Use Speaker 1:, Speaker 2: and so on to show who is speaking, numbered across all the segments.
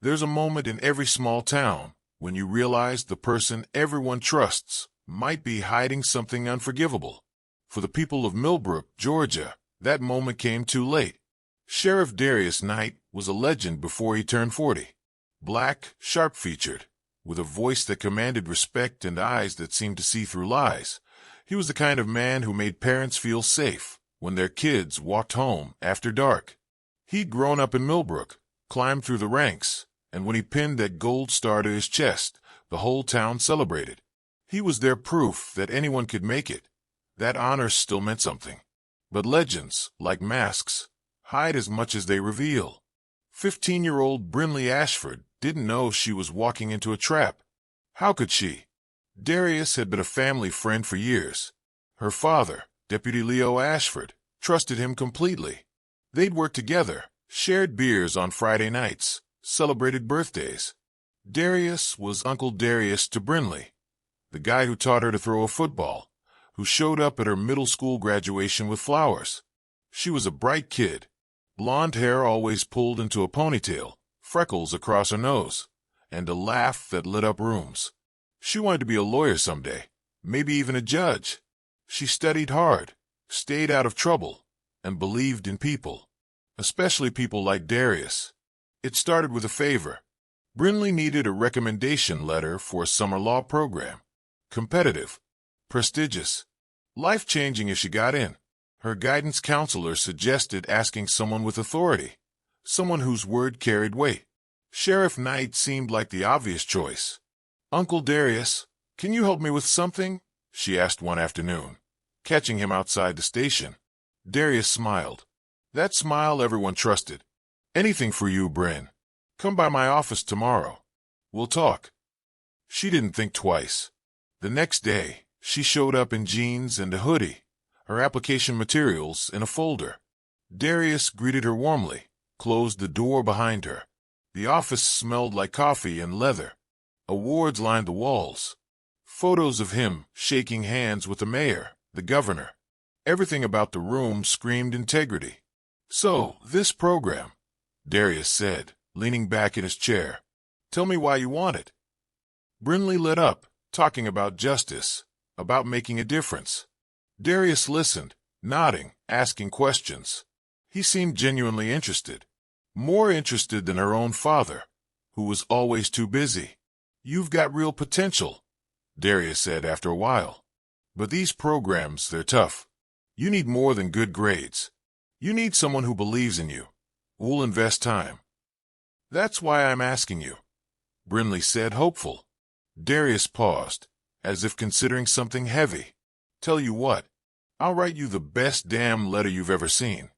Speaker 1: There's a moment in every small town when you realize the person everyone trusts might be hiding something unforgivable. For the people of Millbrook, Georgia, that moment came too late. Sheriff Darius Knight was a legend before he turned 40. Black, sharp-featured, with a voice that commanded respect and eyes that seemed to see through lies. He was the kind of man who made parents feel safe when their kids walked home after dark. He'd grown up in Millbrook, climbed through the ranks, and when he pinned that gold star to his chest, the whole town celebrated. He was their proof that anyone could make it. That honor still meant something. But legends, like masks, hide as much as they reveal. 15-year-old Brinley Ashford didn't know she was walking into a trap. How could she? Darius had been a family friend for years. Her father, Deputy Leo Ashford, trusted him completely. They'd worked together, shared beers on Friday nights, celebrated birthdays. Darius was Uncle Darius to Brinley, the guy who taught her to throw a football, who showed up at her middle school graduation with flowers. She was a bright kid. Blonde hair always pulled into a ponytail, freckles across her nose, and a laugh that lit up rooms. She wanted to be a lawyer someday, maybe even a judge. She studied hard, stayed out of trouble, and believed in people, especially people like Darius. It started with a favor. Brinley needed a recommendation letter for a summer law program. Competitive, prestigious, life-changing if she got in. Her guidance counselor suggested asking someone with authority, someone whose word carried weight. Sheriff Knight seemed like the obvious choice. "Uncle Darius, can you help me with something?" she asked one afternoon, catching him outside the station. Darius smiled. That smile everyone trusted. "Anything for you, Bryn. Come by my office tomorrow. We'll talk." She didn't think twice. The next day, she showed up in jeans and a hoodie, her application materials in a folder. Darius greeted her warmly, closed the door behind her. The office smelled like coffee and leather. Awards lined the walls. Photos of him shaking hands with the mayor, the governor. Everything about the room screamed integrity. "So, this program," Darius said, leaning back in his chair. "Tell me why you want it." Brinley lit up, talking about justice, about making a difference. Darius listened, nodding, asking questions. He seemed genuinely interested. More interested than her own father, who was always too busy. "You've got real potential," Darius said after a while. "But these programs, they're tough. You need more than good grades. You need someone who believes in you, who'll invest time." "That's why I'm asking you," Brinley said, hopeful. Darius paused, as if considering something heavy. "Tell you what, I'll write you the best damn letter you've ever seen.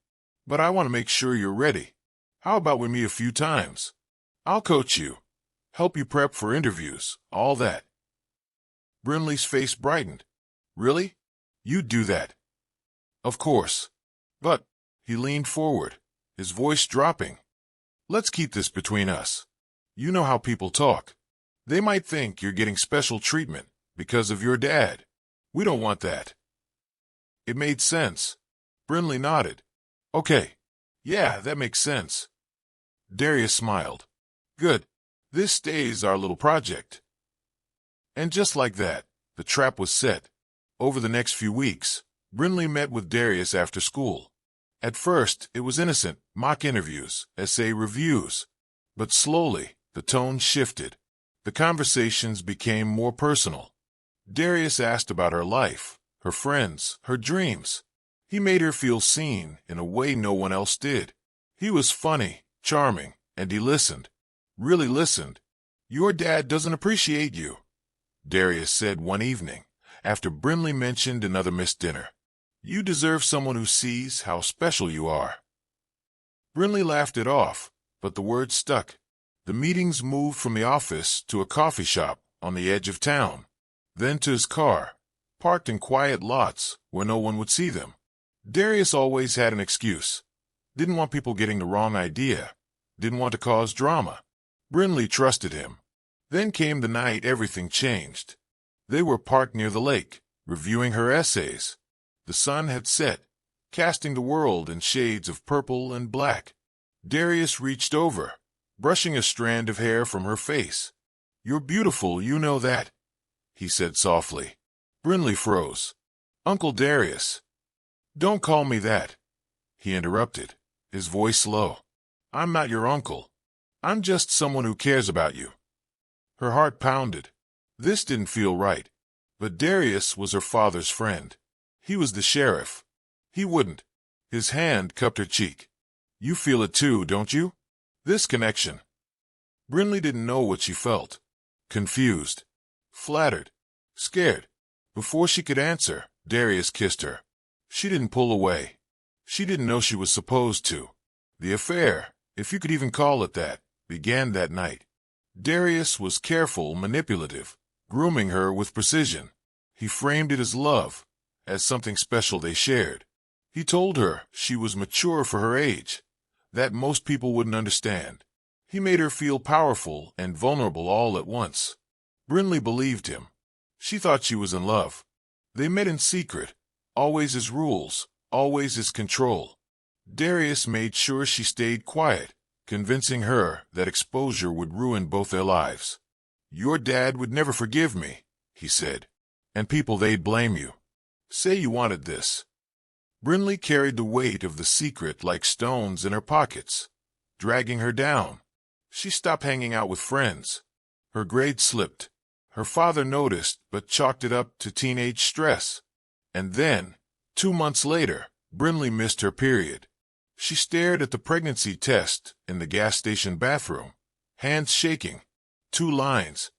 Speaker 1: But I want to make sure you're ready. How about we meet a few times? I'll coach you, help you prep for interviews, all that." Brinley's face brightened. "Really? You'd do that?" "Of course. But," he leaned forward, his voice dropping, "let's keep this between us. You know how people talk. They might think you're getting special treatment because of your dad. We don't want that." It made sense. Brinley nodded. "Okay. Yeah, that makes sense." Darius smiled. "Good. This stays our little project." And just like that, the trap was set. Over the next few weeks, Brinley met with Darius after school. At first, it was innocent, mock interviews, essay reviews. But slowly, the tone shifted. The conversations became more personal. Darius asked about her life, her friends, her dreams. He made her feel seen in a way no one else did. He was funny, charming, and he listened. Really listened. "Your dad doesn't appreciate you," Darius said one evening, after Brinley mentioned another missed dinner. "You deserve someone who sees how special you are." Brinley laughed it off, but the words stuck. The meetings moved from the office to a coffee shop on the edge of town, then to his car, parked in quiet lots where no one would see them. Darius always had an excuse. Didn't want people getting the wrong idea. Didn't want to cause drama. Brinley trusted him. Then came the night everything changed. They were parked near the lake, reviewing her essays. The sun had set, casting the world in shades of purple and black. Darius reached over, brushing a strand of hair from her face. "You're beautiful, you know that," he said softly. Brinley froze. "Uncle Darius." "Don't call me that," he interrupted, his voice low. "I'm not your uncle. I'm just someone who cares about you." Her heart pounded. This didn't feel right. But Darius was her father's friend. He was the sheriff. He wouldn't. His hand cupped her cheek. "You feel it too, don't you? This connection." Brinley didn't know what she felt. Confused. Flattered. Scared. Before she could answer, Darius kissed her. She didn't pull away. She didn't know she was supposed to. The affair, if you could even call it that, began that night. Darius was careful, manipulative, grooming her with precision. He framed it as love, as something special they shared. He told her she was mature for her age, that most people wouldn't understand. He made her feel powerful and vulnerable all at once. Brinley believed him. She thought she was in love. They met in secret, always his rules, always his control. Darius made sure she stayed quiet, convincing her that exposure would ruin both their lives. "Your dad would never forgive me," he said, "and people, they'd blame you. Say you wanted this." Brinley carried the weight of the secret like stones in her pockets, dragging her down. She stopped hanging out with friends. Her grades slipped. Her father noticed, but chalked it up to teenage stress. And then, 2 months later, Brinley missed her period. She stared at the pregnancy test in the gas station bathroom, hands shaking. 2 lines.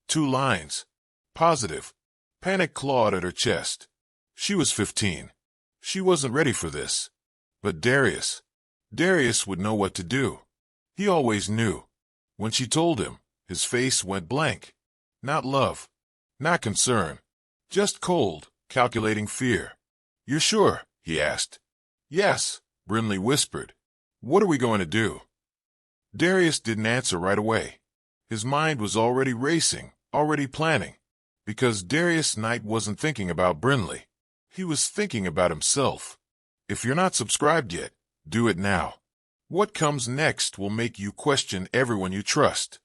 Speaker 1: 2 lines. Positive. Panic clawed at her chest. She was 15. She wasn't ready for this. But Darius would know what to do. He always knew. When she told him, his face went blank. Not love. Not concern. Just cold, calculating fear. "You're sure?" he asked. "Yes," Brinley whispered. "What are we going to do?" Darius didn't answer right away. His mind was already racing, already planning. Because Darius Knight wasn't thinking about Brinley. He was thinking about himself. If you're not subscribed yet, do it now. What comes next will make you question everyone you trust.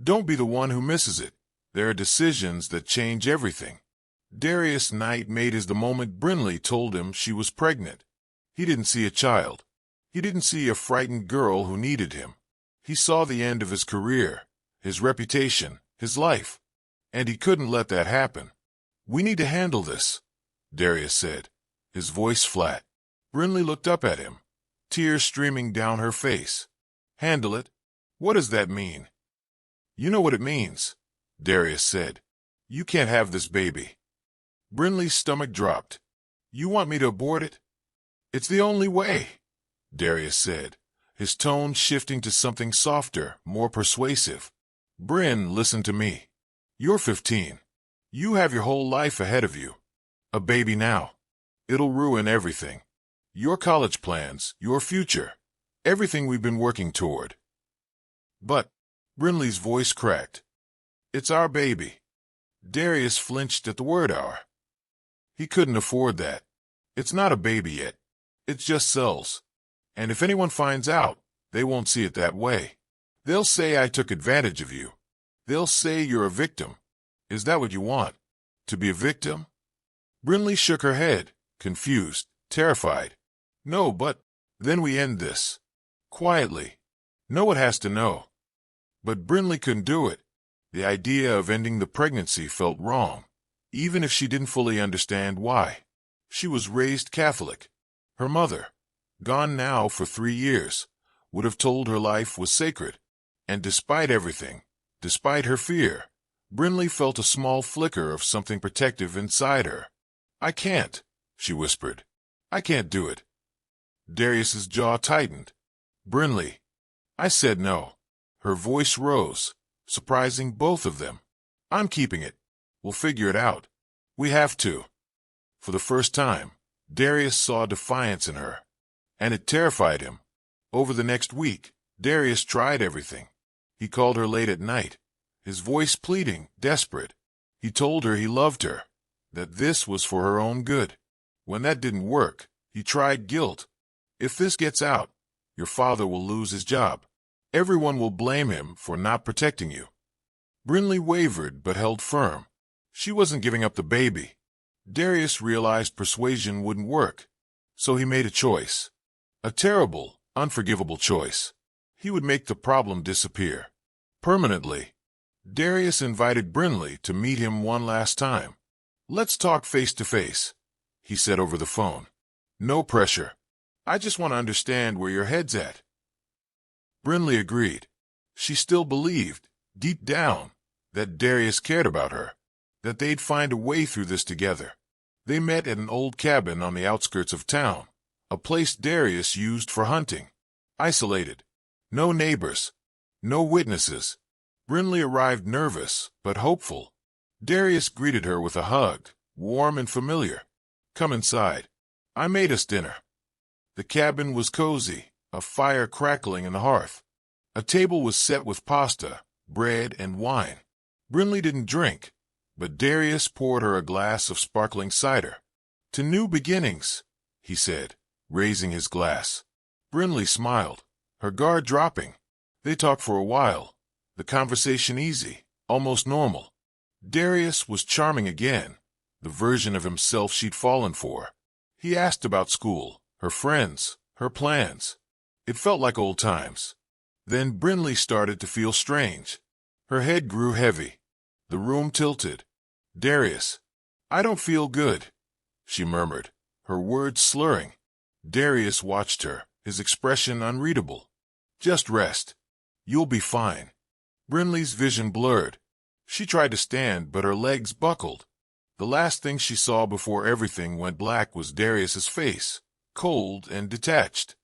Speaker 1: Don't be the one who misses it. There are decisions that change everything. Darius Knight made his the moment Brinley told him she was pregnant. He didn't see a child. He didn't see a frightened girl who needed him. He saw the end of his career, his reputation, his life. And he couldn't let that happen. "We need to handle this," Darius said, his voice flat. Brinley looked up at him, tears streaming down her face. "Handle it? What does that mean?" "You know what it means," Darius said. "You can't have this baby." Brinley's stomach dropped. "You want me to abort it?" "It's the only way," Darius said, his tone shifting to something softer, more persuasive. "Bryn, listen to me. You're 15. You have your whole life ahead of you. A baby now. It'll ruin everything. Your college plans, your future, everything we've been working toward." "But," Brinley's voice cracked, "it's our baby." Darius flinched at the word "our." He couldn't afford that. It's not a baby yet. It's just cells. And if anyone finds out, they won't see it that way. They'll say I took advantage of you. They'll say you're a victim. Is that what you want? To be a victim? Brinley shook her head, confused, terrified. "No, but then we end this. Quietly. No one has to know." But Brinley couldn't do it. The idea of ending the pregnancy felt wrong, even if she didn't fully understand why. She was raised Catholic. Her mother, gone now for 3 years, would have told her life was sacred. And despite everything, despite her fear, Brinley felt a small flicker of something protective inside her. "I can't," she whispered. "I can't do it." Darius's jaw tightened. "Brinley." "I said no." Her voice rose, surprising both of them. "I'm keeping it. We'll figure it out. We have to." For the first time, Darius saw defiance in her, and it terrified him. Over the next week, Darius tried everything. He called her late at night, his voice pleading, desperate. He told her he loved her, that this was for her own good. When that didn't work, he tried guilt. "If this gets out, your father will lose his job. Everyone will blame him for not protecting you. Brinley wavered but held firm. She wasn't giving up the baby. Darius realized persuasion wouldn't work, so he made a choice. A terrible, unforgivable choice. He would make the problem disappear. Permanently. Darius invited Brinley to meet him one last time. "Let's talk face to face," he said over the phone. "No pressure. I just want to understand where your head's at." Brinley agreed. She still believed, deep down, that Darius cared about her, that they'd find a way through this together. They met at an old cabin on the outskirts of town, a place Darius used for hunting. Isolated. No neighbors. No witnesses. Brinley arrived nervous, but hopeful. Darius greeted her with a hug, warm and familiar. "Come inside. I made us dinner." The cabin was cozy, a fire crackling in the hearth. A table was set with pasta, bread, and wine. Brinley didn't drink, but Darius poured her a glass of sparkling cider. "To new beginnings," he said, raising his glass. Brinley smiled, her guard dropping. They talked for a while, the conversation easy, almost normal. Darius was charming again, the version of himself she'd fallen for. He asked about school, her friends, her plans. It felt like old times. Then Brinley started to feel strange. Her head grew heavy. The room tilted. "Darius, I don't feel good," she murmured, her words slurring. Darius watched her, his expression unreadable. "Just rest. You'll be fine." Brinley's vision blurred. She tried to stand, but her legs buckled. The last thing she saw before everything went black was Darius's face, cold and detached.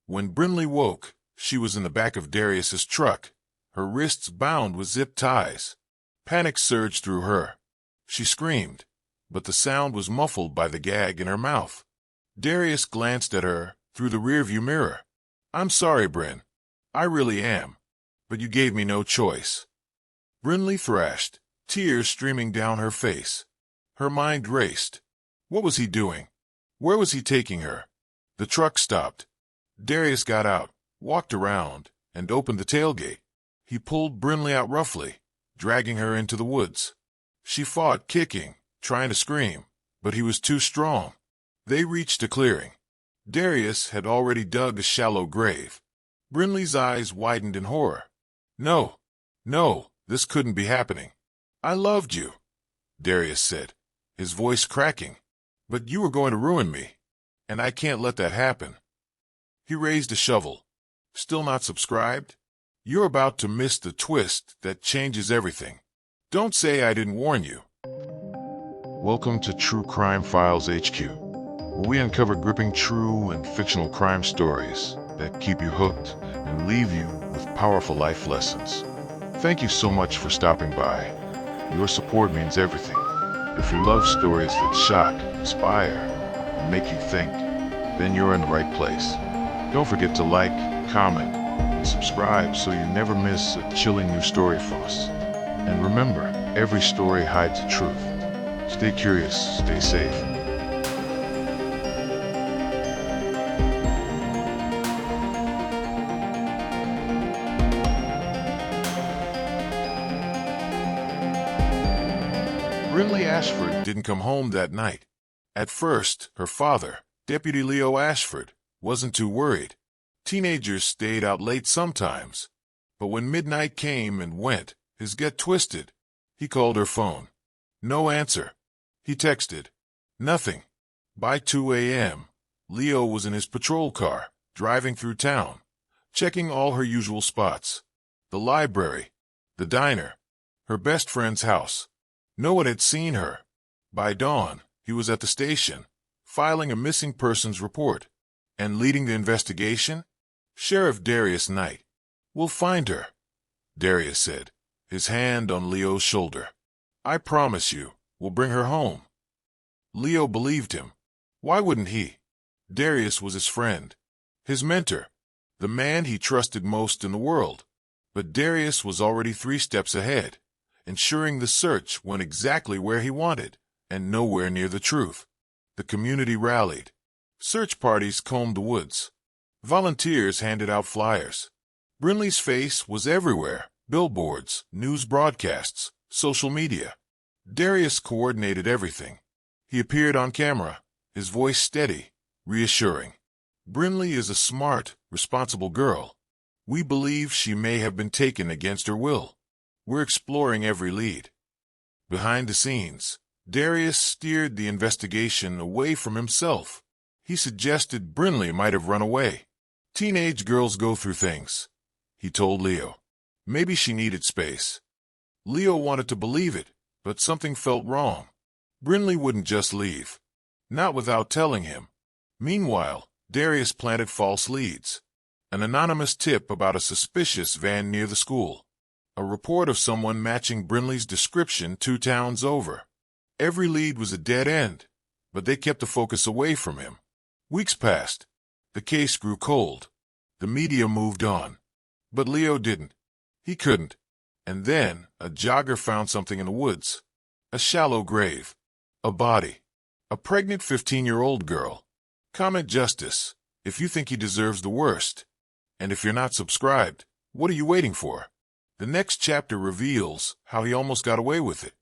Speaker 1: When Brinley woke, she was in the back of Darius's truck, her wrists bound with zip ties. Panic surged through her. She screamed, but the sound was muffled by the gag in her mouth. Darius glanced at her through the rearview mirror. "I'm sorry, Bryn. I really am. But you gave me no choice." Brinley thrashed, tears streaming down her face. Her mind raced. What was he doing? Where was he taking her? The truck stopped. Darius got out, walked around, and opened the tailgate. He pulled Brinley out roughly, dragging her into the woods. She fought, kicking, trying to scream, but he was too strong. They reached a clearing. Darius had already dug a shallow grave. Brinley's eyes widened in horror. "No, no, this couldn't be happening. I loved you," Darius said, his voice cracking. "But you were going to ruin me, and I can't let that happen." He raised a shovel. "Still not subscribed? You're about to miss the twist that changes everything. Don't say I didn't warn you." Welcome to True Crime Files HQ, where we uncover gripping true and fictional crime stories that keep you hooked and leave you with powerful life lessons. Thank you so much for stopping by. Your support means everything. If you love stories that shock, inspire, and make you think, then you're in the right place. Don't forget to like, comment, and subscribe so you never miss a chilling new story from us. And remember, every story hides a truth. Stay curious, stay safe. Brinley Ashford didn't come home that night. At first, her father, Deputy Leo Ashford, wasn't too worried. Teenagers stayed out late sometimes. But when midnight came and went, his gut twisted. He called her phone. No answer. He texted. Nothing. By 2 a.m., Leo was in his patrol car, driving through town, checking all her usual spots. The library, the diner, her best friend's house. No one had seen her. By dawn, he was at the station, filing a missing persons report. And leading the investigation? Sheriff Darius Knight. "We'll find her," Darius said, his hand on Leo's shoulder. "I promise you, we'll bring her home." Leo believed him. Why wouldn't he? Darius was his friend, his mentor, the man he trusted most in the world. But Darius was already 3 steps ahead, ensuring the search went exactly where he wanted, and nowhere near the truth. The community rallied. Search parties combed the woods. Volunteers handed out flyers. Brinley's face was everywhere: billboards, news broadcasts, social media. Darius coordinated everything. He appeared on camera, his voice steady, reassuring. Brinley is a smart, responsible girl. We believe she may have been taken against her will. We're exploring every lead. Behind the scenes, Darius steered the investigation away from himself. He suggested Brinley might have run away. Teenage girls go through things, he told Leo. Maybe she needed space. Leo wanted to believe it, but something felt wrong. Brinley wouldn't just leave. Not without telling him. Meanwhile, Darius planted false leads. An anonymous tip about a suspicious van near the school. A report of someone matching Brinley's description 2 towns over. Every lead was a dead end, but they kept the focus away from him. Weeks passed. The case grew cold. The media moved on. But Leo didn't. He couldn't. And then, a jogger found something in the woods. A shallow grave. A body. A pregnant 15-year-old girl. Comment justice if you think he deserves the worst. And if you're not subscribed, what are you waiting for? The next chapter reveals how he almost got away with it.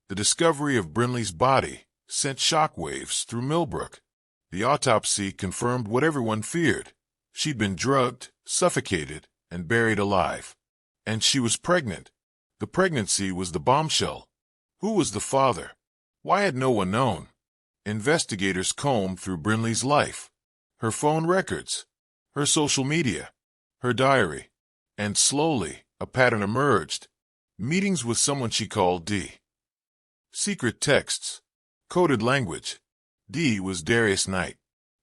Speaker 1: The discovery of Brinley's body sent shockwaves through Millbrook. The autopsy confirmed what everyone feared. She'd been drugged, suffocated, and buried alive. And she was pregnant. The pregnancy was the bombshell. Who was the father? Why had no one known? Investigators combed through Brinley's life. Her phone records, her social media, her diary. And slowly, a pattern emerged. Meetings with someone she called D. Secret texts. Coded language. D was Darius Knight.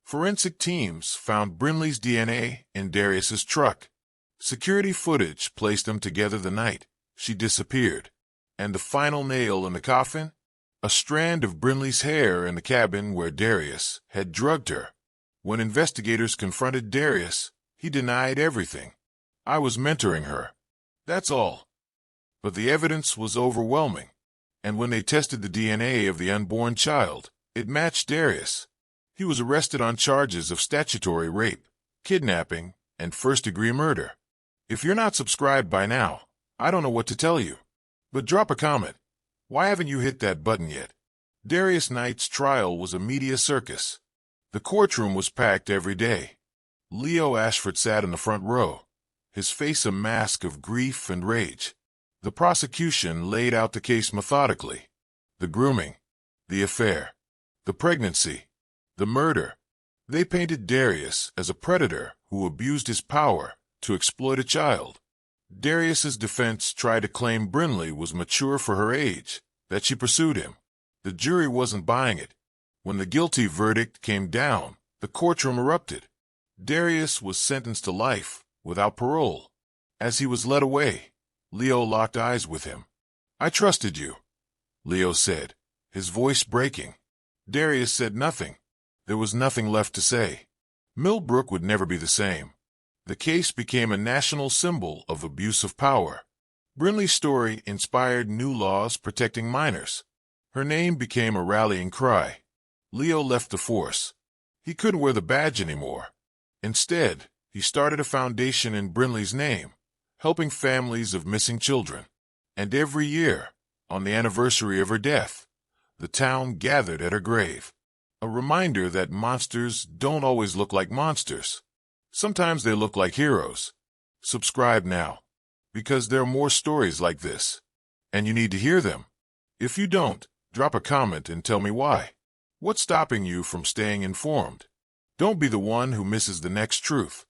Speaker 1: Forensic teams found Brinley's DNA in Darius's truck. Security footage placed them together the night she disappeared. And the final nail in the coffin? A strand of Brinley's hair in the cabin where Darius had drugged her. When investigators confronted Darius, he denied everything. I was mentoring her. That's all. But the evidence was overwhelming. And when they tested the DNA of the unborn child, it matched Darius. He was arrested on charges of statutory rape, kidnapping, and first-degree murder. If you're not subscribed by now, I don't know what to tell you. But drop a comment. Why haven't you hit that button yet? Darius Knight's trial was a media circus. The courtroom was packed every day. Leo Ashford sat in the front row, his face a mask of grief and rage. The prosecution laid out the case methodically. The grooming, the affair, the pregnancy, the murder. They painted Darius as a predator who abused his power to exploit a child. Darius's defense tried to claim Brinley was mature for her age, that she pursued him. The jury wasn't buying it. When the guilty verdict came down, the courtroom erupted. Darius was sentenced to life, without parole. As he was led away, Leo locked eyes with him. I trusted you, Leo said, his voice breaking. Darius said nothing. There was nothing left to say. Millbrook would never be the same. The case became a national symbol of abuse of power. Brinley's story inspired new laws protecting minors. Her name became a rallying cry. Leo left the force. He couldn't wear the badge anymore. Instead, he started a foundation in Brinley's name, helping families of missing children. And every year, on the anniversary of her death, the town gathered at her grave. A reminder that monsters don't always look like monsters. Sometimes they look like heroes. Subscribe now, because there are more stories like this, and you need to hear them. If you don't, drop a comment and tell me why. What's stopping you from staying informed? Don't be the one who misses the next truth.